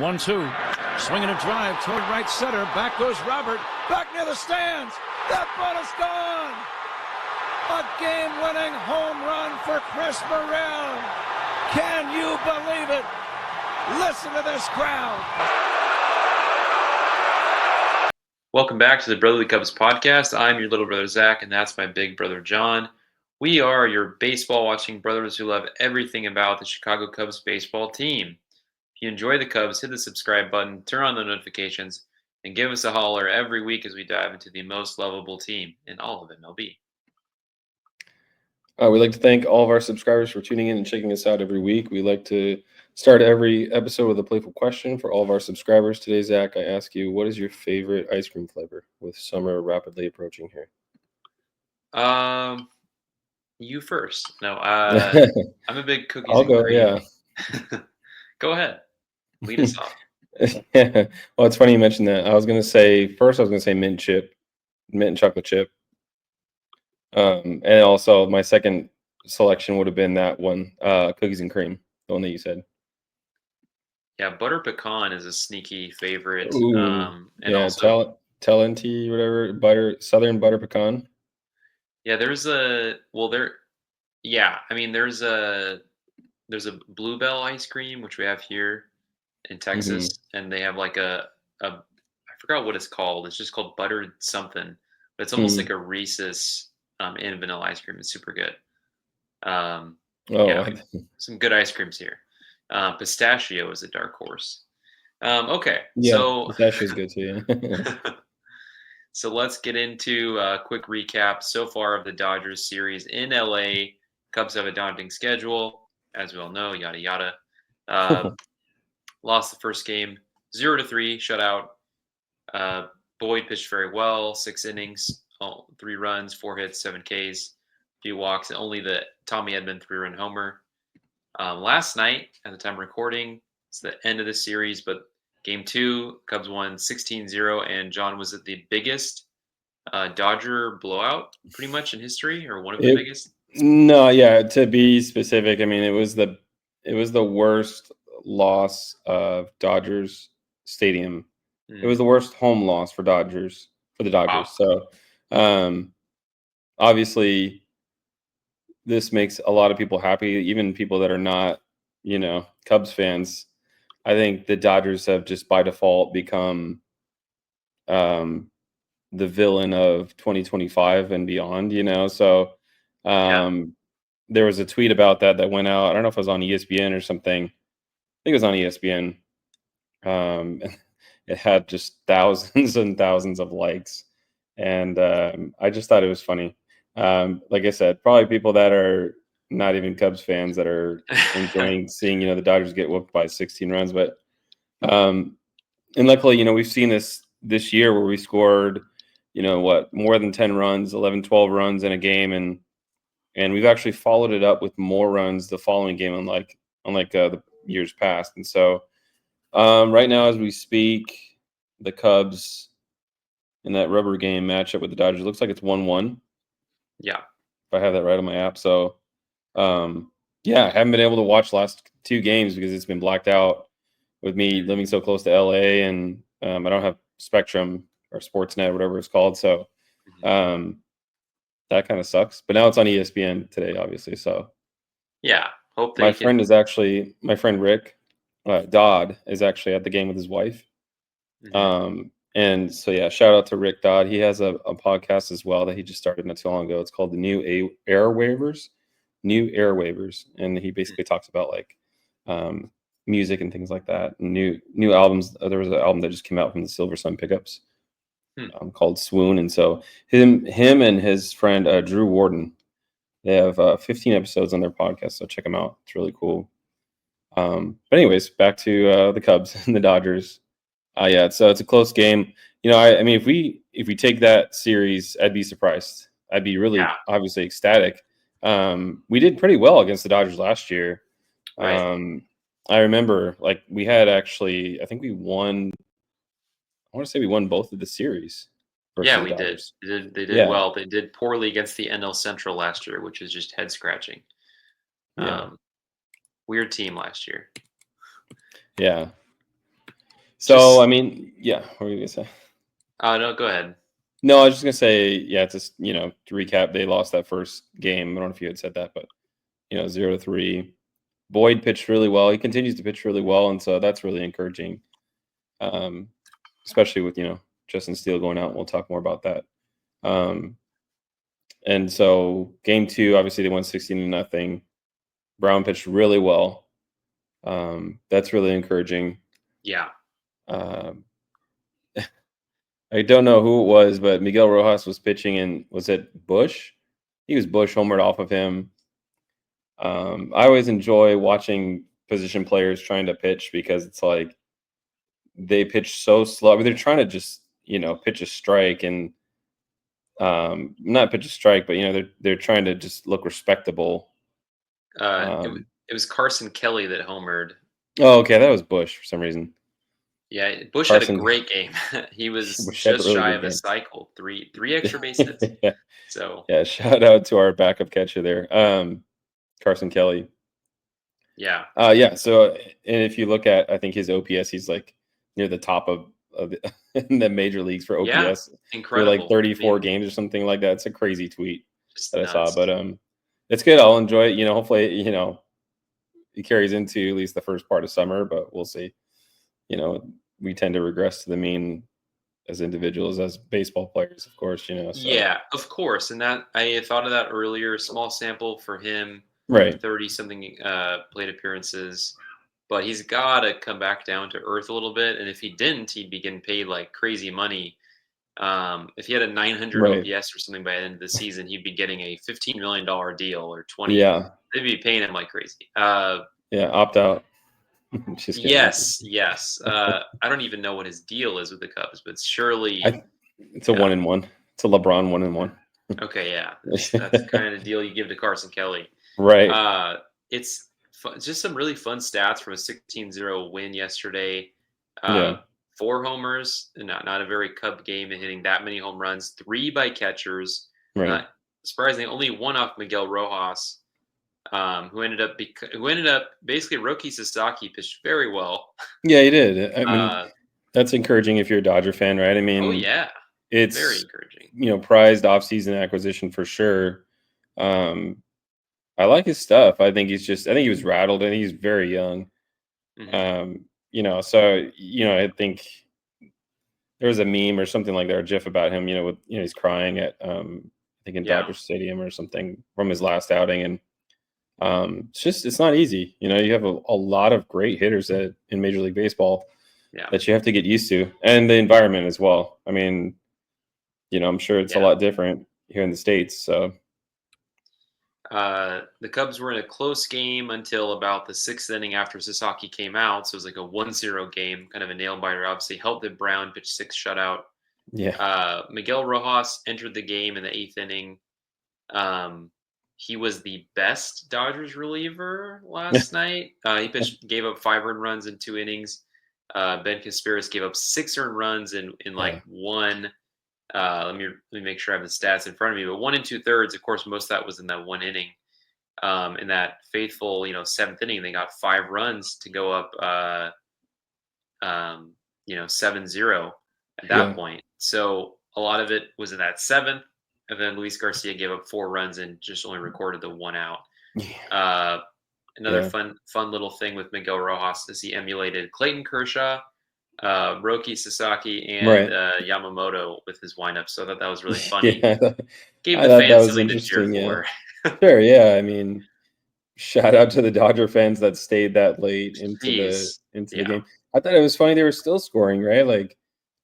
1-2. Swinging a drive toward right center. Back goes Robert. Back near the stands. That ball is gone. A game-winning home run for Chris Morel. Can you believe it? Listen to this crowd. Welcome back to the Brotherly Cubs podcast. I'm your little brother Zach, and that's my big brother John. We are your baseball-watching brothers who love everything about the Chicago Cubs baseball team. If you enjoy the Cubs, hit the subscribe button, turn on the notifications, and give us a holler every week as we dive into the most lovable team in all of MLB. We'd like to thank all of our subscribers for tuning in and checking us out every week. We like to start every episode with a playful question for all of our subscribers. Today, Zach, I ask you, what is your favorite ice cream flavor with summer rapidly approaching here? You first. No, I'm a big cookies I'll and go, cream. yeah. Go ahead. Lead us off. Yeah. Well, it's funny you mentioned that. I was going to say mint and chocolate chip. And also my second selection would have been that one, cookies and cream, the one that you said. Yeah, butter pecan is a sneaky favorite. Ooh, And yeah, also Talenti, whatever, southern butter pecan. Yeah, there's a Bluebell ice cream, which we have here in Texas, and they have like I forgot what it's called. It's just called buttered something, but it's almost like a Reese's in vanilla ice cream. It's super good. Some good ice creams here. Pistachio is a dark horse. Okay, yeah, so pistachio is good too. Yeah. So let's get into a quick recap so far of the Dodgers series in LA. Cubs have a daunting schedule, as we all know, yada yada. Lost the first game 0-3, shutout. Boyd pitched very well, 6 innings, 3 runs, 4 hits, 7 Ks, few walks, and only the Tommy Edman 3-run homer. Last night, at the time of recording, it's the end of the series, but Game 2, Cubs won 16-0, and John, was it the biggest Dodger blowout pretty much in history, or one of the biggest? No, yeah, to be specific, I mean, it was the worst loss of Dodgers Stadium. It was the worst home loss for the Dodgers. Wow. So, obviously, this makes a lot of people happy, even people that are not, Cubs fans. I think the Dodgers have just by default become the villain of 2025 and beyond, So there was a tweet about that went out. I don't know if it was on ESPN or something. I think it was on ESPN. It had just thousands and thousands of likes. And I just thought it was funny. Like I said, probably people that are not even Cubs fans that are enjoying seeing, the Dodgers get whooped by 16 runs. But and luckily, we've seen this year where we scored, more than 10 runs, 11, 12 runs in a game. And we've actually followed it up with more runs the following game, unlike the years past. And so right now, as we speak, the Cubs in that rubber game matchup with the Dodgers, it looks like it's 1-1. Yeah. If I have that right on my app. So, I haven't been able to watch the last 2 games because it's been blacked out with me living so close to LA, and I don't have Spectrum or Sportsnet, whatever it's called. So, that kind of sucks. But now it's on ESPN today, obviously. So, yeah, hope my friend Rick Dodd is actually at the game with his wife. And so, yeah, shout out to Rick Dodd. He has a podcast as well that he just started not too long ago. It's called the New Airwaves. And he basically talks about like music and things like that. New albums. There was an album that just came out from the Silver Sun Pickups called Swoon. And so him and his friend Drew Warden, they have 15 episodes on their podcast. So check them out. It's really cool. But anyways, back to the Cubs and the Dodgers. It's a close game. I mean, if we take that series, I'd be surprised. I'd be really obviously ecstatic. We did pretty well against the Dodgers last year. Right. I remember we had I think we won. I want to say we won both of the series. Yeah, we did. They did well. They did poorly against the NL Central last year, which is just head scratching. Yeah. Weird team last year. Yeah. So, I mean, yeah, what were you going to say? No, go ahead. No, I was just going to say, yeah, just, to recap, they lost that first game. I don't know if you had said that, but, 0-3. Boyd pitched really well. He continues to pitch really well, and so that's really encouraging, especially with, Justin Steele going out. We'll talk more about that. And so game 2, obviously they won 16-0. Brown pitched really well. That's really encouraging. Yeah. I don't know who it was, but Miguel Rojas was pitching, and was it Bush? He was Bush homered off of him. I always enjoy watching position players trying to pitch because it's like they pitch so slow. I mean, they're trying to just pitch a strike and not pitch a strike, but they're trying to just look respectable. It was Carson Kelly that homered. Oh, okay, that was Bush for some reason. Yeah, Bush had a great game. He was just really shy of game. A cycle, three extra base hits. Yeah. So yeah, shout out to our backup catcher there, Carson Kelly. Yeah. Yeah. So, and if you look at, I think his OPS, he's like near the top of in the major leagues for OPS. Yeah, incredible. For like 34 games or something like that. It's a crazy tweet that nuts. I saw, but it's good. I'll enjoy it. Hopefully, it carries into at least the first part of summer, but we'll see. We tend to regress to the mean as individuals, as baseball players, of course. So. Yeah, of course. And that I thought of that earlier. Small sample for him. Right. 30-something plate appearances. But he's got to come back down to earth a little bit. And if he didn't, he'd be getting paid like crazy money. If he had a 900 OPS or something by the end of the season, he'd be getting a $15 million deal or 20. Yeah. They'd be paying him like crazy. Yeah, opt out. Yes. I don't even know what his deal is with the Cubs, but surely it's a 1-1. It's a LeBron 1-1. Okay, yeah, that's the kind of deal you give to Carson Kelly. Right. It's just some really fun stats from a 16-0 win yesterday. 4 homers, not a very Cub game, and hitting that many home runs. 3 by catchers. Right. Surprisingly, only 1 off Miguel Rojas, who ended up basically Roki Sasaki pitched very well. Yeah, he did. I mean, that's encouraging if you're a Dodger fan, right? I mean, oh yeah, it's very encouraging. Prized offseason acquisition for sure. I like his stuff. I think he was rattled, and he's very young. Mm-hmm. So I think there was a meme or something like that, or GIF about him. With he's crying at I think in Dodger Stadium or something from his last outing, and it's not easy. You have a lot of great hitters in Major League Baseball that you have to get used to, and the environment as well. I mean, I'm sure it's a lot different here in the States. So the Cubs were in a close game until about the 6th inning after Sasaki came out. So it was like a 1-0 game, kind of a nail biter. Obviously helped that Brown pitch 6 shutout. Yeah. Miguel Rojas entered the game in the 8th inning. He was the best Dodgers reliever last night. He gave up 5 earned runs in 2 innings. Ben Caceres gave up 6 earned runs in one. Let me make sure I have the stats in front of me. But 1 2/3, of course, most of that was in that 1 inning. In that faithful, 7th inning, they got 5 runs to go up, 7-0 at that point. So a lot of it was in that 7th. And then Luis Garcia gave up 4 runs and just only recorded the 1 out. Another fun little thing with Miguel Rojas is he emulated Clayton Kershaw, Roki Sasaki, and Yamamoto with his windup. So I thought that was really funny. Gave the fans something to cheer for. Sure, yeah. I mean, shout out to the Dodger fans that stayed that late into the game. I thought it was funny they were still scoring, right? Like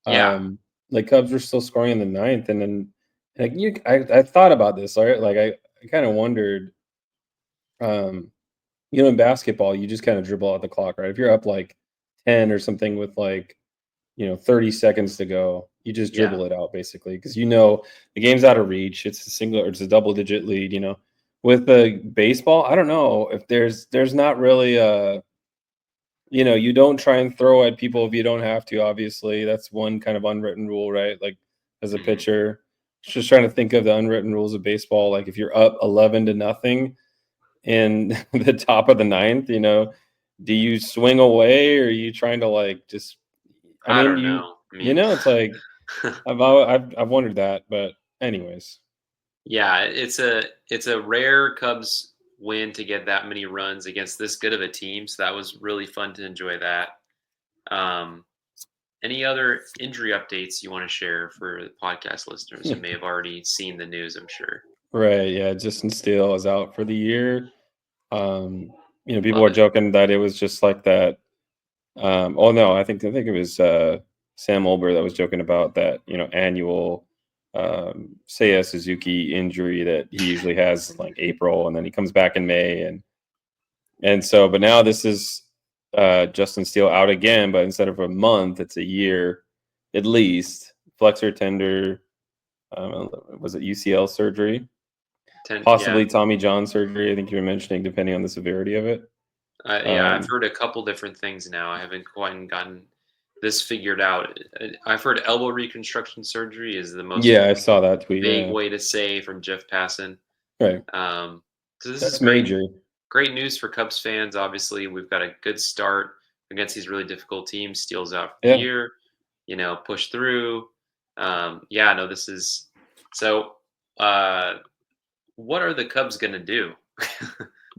Cubs were still scoring in the 9th, and then I thought about this, all right? Like I kind of wondered, in basketball, you just kind of dribble out the clock, right? If you're up like 10 or something with 30 seconds to go, you just dribble it out basically, because the game's out of reach. It's a double-digit lead. With the baseball, I don't know if there's not really you don't try and throw at people if you don't have to. Obviously, that's one kind of unwritten rule, right? Like as a pitcher. Just trying to think of the unwritten rules of baseball. Like if you're up 11-0 in the top of the 9th, do you swing away, or are you trying to I don't know. I mean, it's like I've wondered that, but anyways. yeah, it's a rare Cubs win to get that many runs against this good of a team. So that was really fun to enjoy that. Any other injury updates you want to share for the podcast listeners who may have already seen the news? I'm sure. Right, yeah, Justin Steele is out for the year. People Love are it. joking that it was just like that. Oh no, I think it was Sam Olber that was joking about that, annual Seiya Suzuki injury that he usually has like April, and then he comes back in May, but now this is Justin Steele out again, but instead of a month, it's a year at least. Flexor tender, was it UCL surgery? Possibly Yeah. Tommy John surgery. I think you were mentioning, depending on the severity of it. I've heard a couple different things now. I haven't quite gotten this figured out. I've heard elbow reconstruction surgery is the most Yeah, I saw that tweet. vague Yeah, way to say from Jeff Passan. right. So this That's is great. major. Great news for Cubs fans. Obviously, we've got a good start against these really difficult teams. Steals out for the Yeah. year. Push through. This is so. What are the Cubs going to do?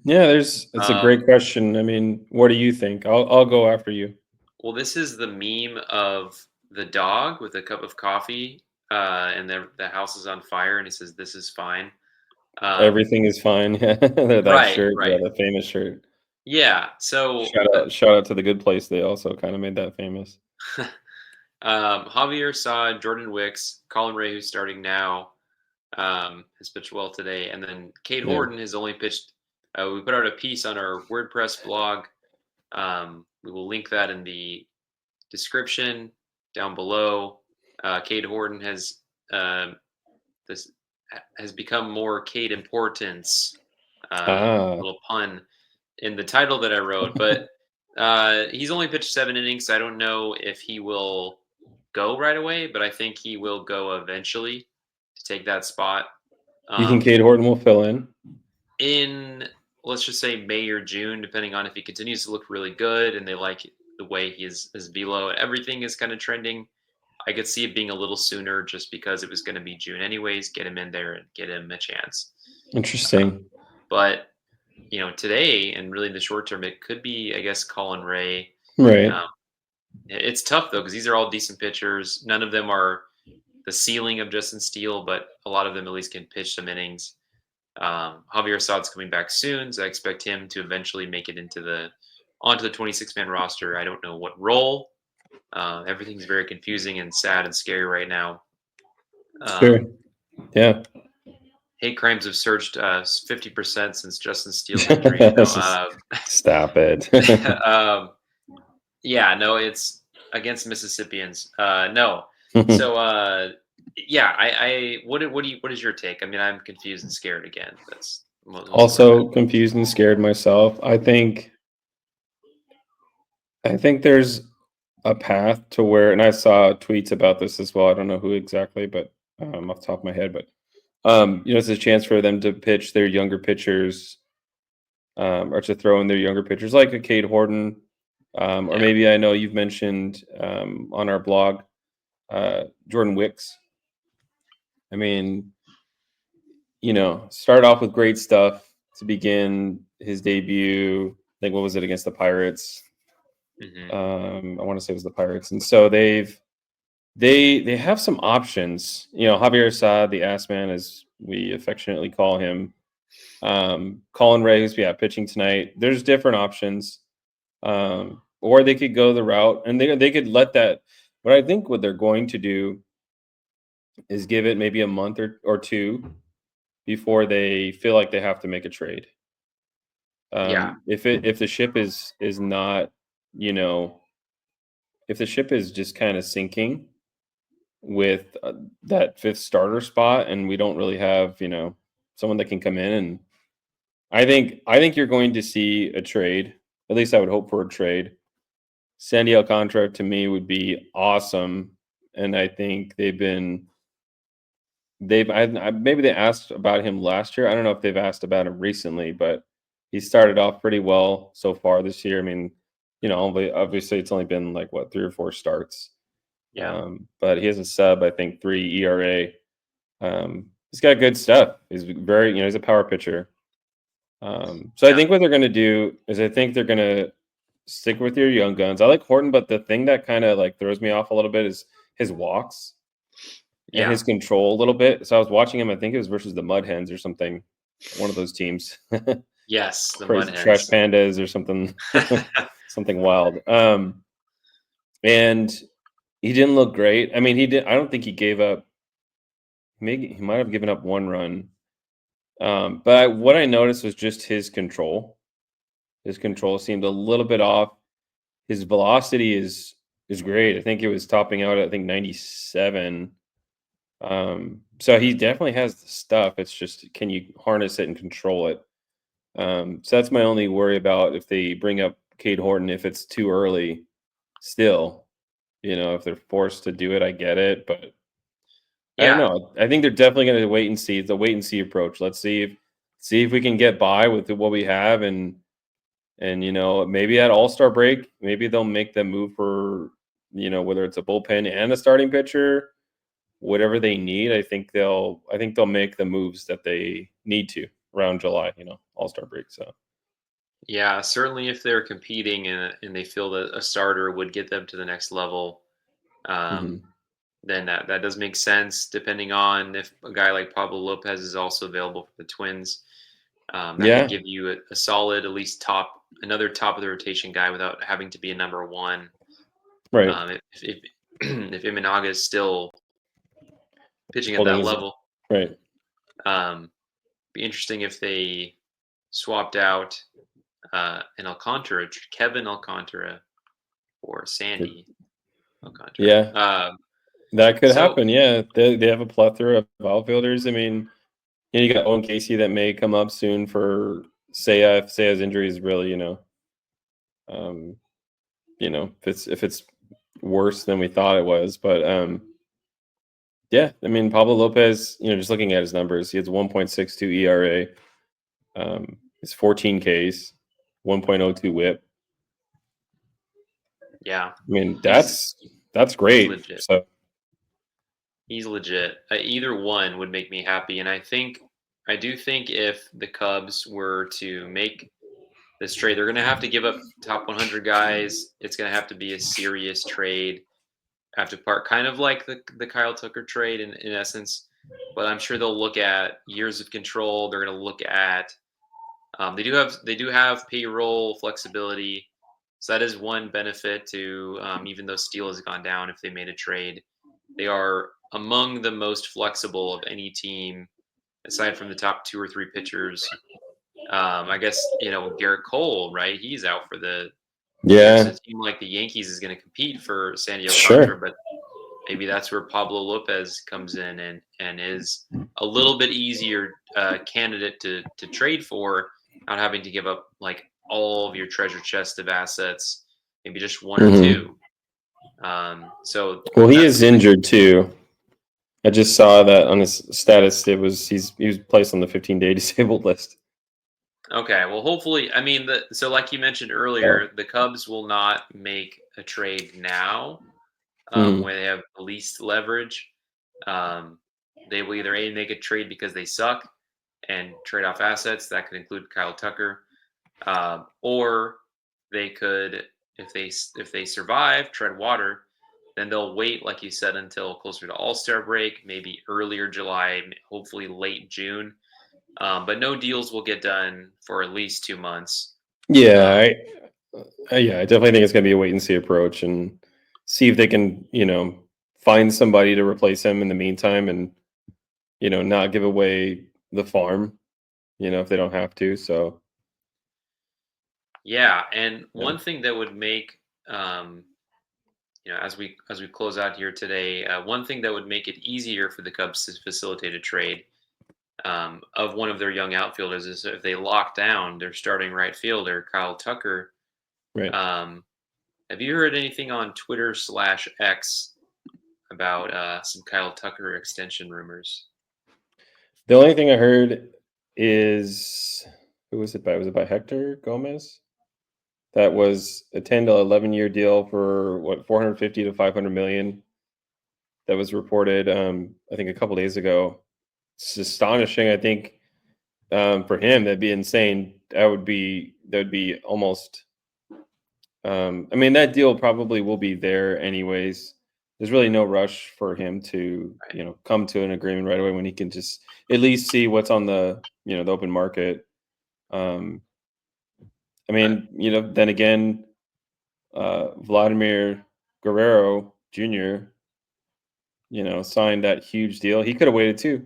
Yeah, it's a great question. I mean, what do you think? I'll go after you. Well, this is the meme of the dog with a cup of coffee, and the house is on fire, and it says, "This is fine." Everything is fine. That Right, shirt, yeah, right. the famous shirt. Yeah. So Shout out to the Good Place. They also kind of made that famous. Javier Assad, Jordan Wicks, Colin Rea, who's starting now, has pitched well today, and then Cade Yeah. Horton has only pitched. We put out a piece on our WordPress blog. We will link that in the description down below. Cade Horton has become more Cade importance. Little pun in the title that I wrote, but he's only pitched 7 innings. So I don't know if he will go right away, but I think he will go eventually to take that spot. You think Cade Horton will fill in, let's just say May or June, depending on if he continues to look really good and they like the way his velo and everything is kind of trending. I could see it being a little sooner just because it was going to be June anyways. Get him in there and get him a chance. Interesting. But today and really in the short term, it could be, I guess, Colin Rea. Right. It's tough though because these are all decent pitchers. None of them are the ceiling of Justin Steele, but a lot of them at least can pitch some innings. Javier Assad's coming back soon, so I expect him to eventually make it onto the 26-man roster. I don't know what role. Everything's very confusing and sad and scary right now. Sure. Yeah. Hate crimes have surged 50% since Justin Steele's injury. Stop it. It's against Mississippians. No. So what is your take? I mean, I'm confused and scared again. That's also confused and scared myself. I think there's a path to where, and I saw tweets about this as well. I don't know who exactly, but off the top of my head, but it's a chance for them to pitch their younger pitchers, or to throw in their younger pitchers like a Cade Horton, or maybe I know you've mentioned on our blog, Jordan Wicks. I mean, start off with great stuff to begin his debut. I think, what was it, against the Pirates? Mm-hmm. I want to say it was the Pirates, and so they have some options. Javier Assad, the Ass Man, as we affectionately call him. Colin Rea, who's pitching tonight. There's different options, or they could go the route, and they could let that. But I think what they're going to do is give it maybe a month or two before they feel like they have to make a trade. If the ship is not, if the ship is just kind of sinking with that 5th starter spot, and we don't really have, someone that can come in, and I think you're going to see a trade. At least I would hope for a trade. Sandy Alcantara to me would be awesome, and I think maybe they asked about him last year. I don't know if they've asked about him recently, but he started off pretty well so far this year. I mean, obviously it's only been like 3 or 4 starts. Yeah. But he has a sub, I think, 3 ERA. He's got good stuff. He's very, he's a power pitcher. So I think what they're going to do is I think they're going to stick with your young guns. I like Horton, but the thing that kind of like throws me off a little bit is his walks and his control a little bit. So I was watching him. I think it was versus the Mud Hens or something, one of those teams. Yes, the Crazy Mud Trash Hens. Pandas or something, something wild. And he didn't look great. I mean, he did. I don't think he gave up. Maybe he might have given up 1 run. But what I noticed was just his control. His control seemed a little bit off. His velocity is great. I think it was topping out at 97. So he definitely has the stuff. It's just, can you harness it and control it? So that's my only worry about if they bring up Cade Horton, if it's too early still, if they're forced to do it, I get it, but I don't know. I think they're definitely going to wait and see. It's a wait and see approach. Let's see if we can get by with what we have, and maybe at All-Star break, maybe they'll make them move for whether it's a bullpen and a starting pitcher, whatever they need. I think they'll make the moves that they need to around July. All-Star break. So yeah, certainly if they're competing and they feel that a starter would get them to the next level, then that does make sense. Depending on if a guy like Pablo Lopez is also available for the Twins, that could give you a solid, at least another top of the rotation guy without having to be a number 1. Right. If Imanaga is still pitching at Holding that his, level, right. Be interesting if they swapped out Kevin Alcantara, or Sandy Alcantara. Yeah. That could happen. Yeah, they have a plethora of outfielders. I mean, you got Owen Caissie that may come up soon for Seiya if Seiya's injury is really, if it's worse than we thought it was. But yeah, I mean, Pablo Lopez, just looking at his numbers, he has 1.62 ERA, his 14 Ks, 1.02 WHIP. Yeah, I mean that's great. He's legit. Either one would make me happy, and I do think if the Cubs were to make this trade, they're going to have to give up top 100 guys. It's going to have to be a serious trade. Have to part, kind of like the Kyle Tucker trade in essence, but I'm sure they'll look at years of control. They're going to look at they do have payroll flexibility, so that is one benefit to even though Steele has gone down. If they made a trade, they are among the most flexible of any team, aside from the top 2 or 3 pitchers. I guess Garrett Cole, right? He's out for the year, so a team like the Yankees is going to compete for Sandy Alcantara, but maybe that's where Pablo Lopez comes in and is a little bit easier candidate to trade for, not having to give up like all of your treasure chest of assets, maybe just 1 or 2. So he is injured too. I just saw that on his status. He was placed on the 15-day disabled list. Okay, well, hopefully, I mean, so like you mentioned earlier, the Cubs will not make a trade now, where they have the least leverage. They will either make a trade because they suck and trade off assets. That could include Kyle Tucker, or they could, if they survive, tread water. Then they'll wait, like you said, until closer to All-Star break, maybe earlier July, hopefully late June. But no deals will get done for at least 2 months. Yeah, I definitely think it's going to be a wait and see approach, and see if they can, find somebody to replace him in the meantime, and not give away the farm, if they don't have to. So yeah, and one thing that would make as we close out here today, one thing that would make it easier for the Cubs to facilitate a trade of one of their young outfielders is if they lock down their starting right fielder, Kyle Tucker. Right. Have you heard anything on Twitter/X about some Kyle Tucker extension rumors? The only thing I heard is, who was it by? Was it by Hector Gomez? That was a 10 to 11 year deal for what, 450 to 500 million. that was reported, I think a couple days ago. It's astonishing. I think for him, that'd be insane. That would be almost. I mean, that deal probably will be there anyways. There's really no rush for him to, come to an agreement right away when he can just at least see what's on the, the open market. I mean, then again, Vladimir Guerrero Jr., signed that huge deal. He could have waited too,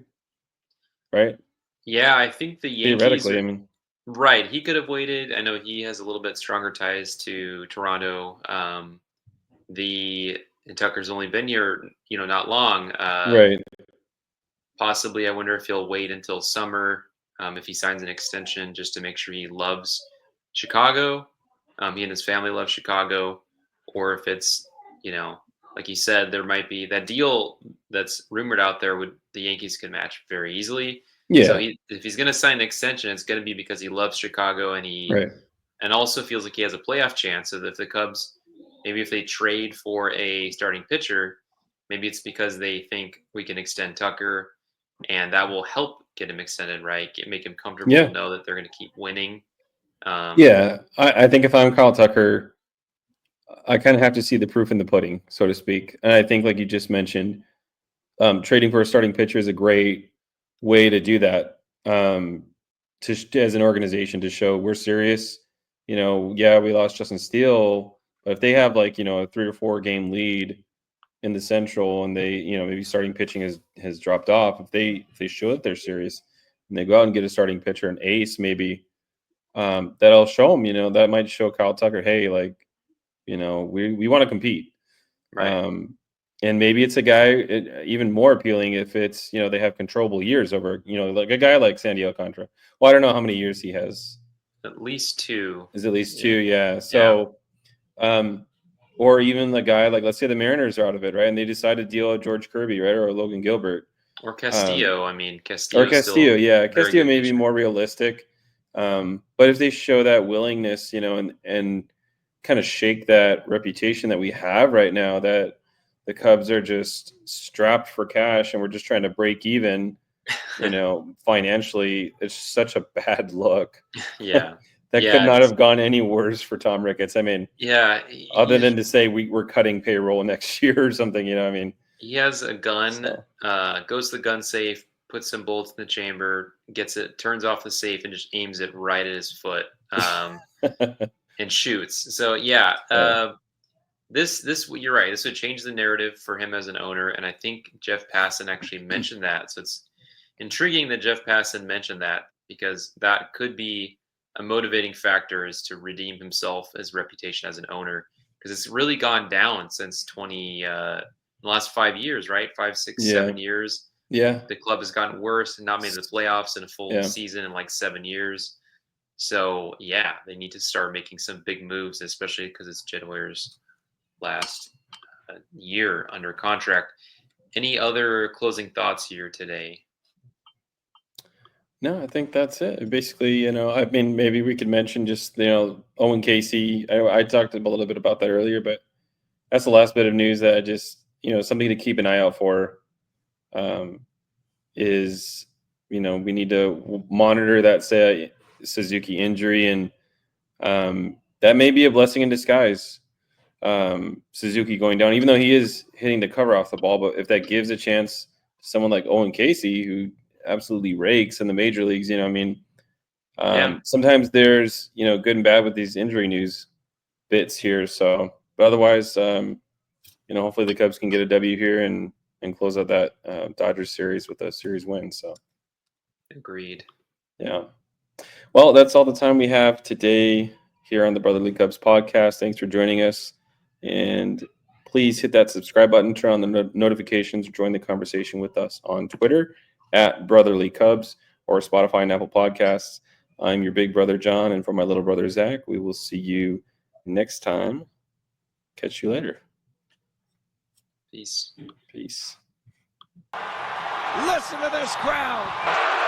right? Yeah, I think the Yankees Theoretically, are I mean, right. He could have waited. I know he has a little bit stronger ties to Toronto. And Tucker's only been here, not long. right. Possibly, I wonder if he'll wait until summer, if he signs an extension, just to make sure he loves Chicago. He and his family love Chicago, or if it's, like he said, there might be that deal that's rumored out there. Would the Yankees can match very easily. So Yeah, if he's going to sign an extension, it's going to be because he loves Chicago right. and also feels like he has a playoff chance. So if the Cubs, maybe if they trade for a starting pitcher, maybe it's because they think we can extend Tucker, and that will help get him extended, right? Make him comfortable, Yeah, know that they're going to keep winning. Um, yeah. I think if I'm Kyle Tucker, I kind of have to see the proof in the pudding, so to speak. And I think, like you just mentioned, trading for a starting pitcher is a great way to do that. As an organization to show we're serious. Yeah, we lost Justin Steele, but if they have like a 3 or 4 game lead in the Central, and they maybe starting pitching has dropped off, if they show that they're serious and they go out and get a starting pitcher, an ace maybe, that'll show them. That might show Kyle Tucker, hey, like we want to compete. right. And maybe it's a guy even more appealing if it's, they have controllable years over, like a guy like Sandy Alcantara. Well, I don't know how many years he has. At least 2. Is at least 2, Yeah. yeah. So, or even the guy like, let's say the Mariners are out of it, right? And they decide to deal with George Kirby, right, or Logan Gilbert, Or Castillo. I mean, or Castillo's Castillo. still Yeah, a very Castillo good may be pitcher. more realistic. But if they show that willingness, and kind of shake that reputation that we have right now, that the Cubs are just strapped for cash and we're just trying to break even, financially, it's such a bad look. Yeah. That could Yeah. not have gone any worse for Tom Ricketts. I mean, Yeah. other than to say we're cutting payroll next year or something, I mean, He has a gun, so goes to the gun safe, puts some bolts in the chamber, gets it, turns off the safe, and just aims it right at his foot, and shoots. So yeah, yeah. this you're right. This would change the narrative for him as an owner, and I think Jeff Passan actually mentioned that. So it's intriguing that Jeff Passan mentioned that, because that could be a motivating factor, is to redeem himself, his reputation as an owner, because it's really gone down since the last 5 years, right? 5, 6, Yeah. 7 years. Yeah. The club has gotten worse and not made the playoffs in a full Yeah. season in like 7 years. So yeah, they need to start making some big moves, especially because it's Jed Ware's last year under contract. Any other closing thoughts here today? No, I think that's it. Basically, I mean, maybe we could mention just, Owen Caissie. I talked a little bit about that earlier, but that's the last bit of news that I just, something to keep an eye out for, is, we need to monitor that Seiya Suzuki injury, and that may be a blessing in disguise. Suzuki going down, even though he is hitting the cover off the ball, but if that gives a chance to someone like Owen Caissie, who absolutely rakes in the major leagues, I mean, sometimes there's, good and bad with these injury news bits here. So, but otherwise, hopefully the Cubs can get a W here and close out that Dodgers series with a series win. So, Agreed. yeah. Well, that's all the time we have today here on the Brotherly Cubs podcast. Thanks for joining us. And please hit that subscribe button, turn on the notifications, join the conversation with us on Twitter at Brotherly Cubs or Spotify and Apple Podcasts. I'm your big brother, John, and for my little brother, Zach, we will see you next time. Catch you later. Peace. Peace. Listen to this crowd.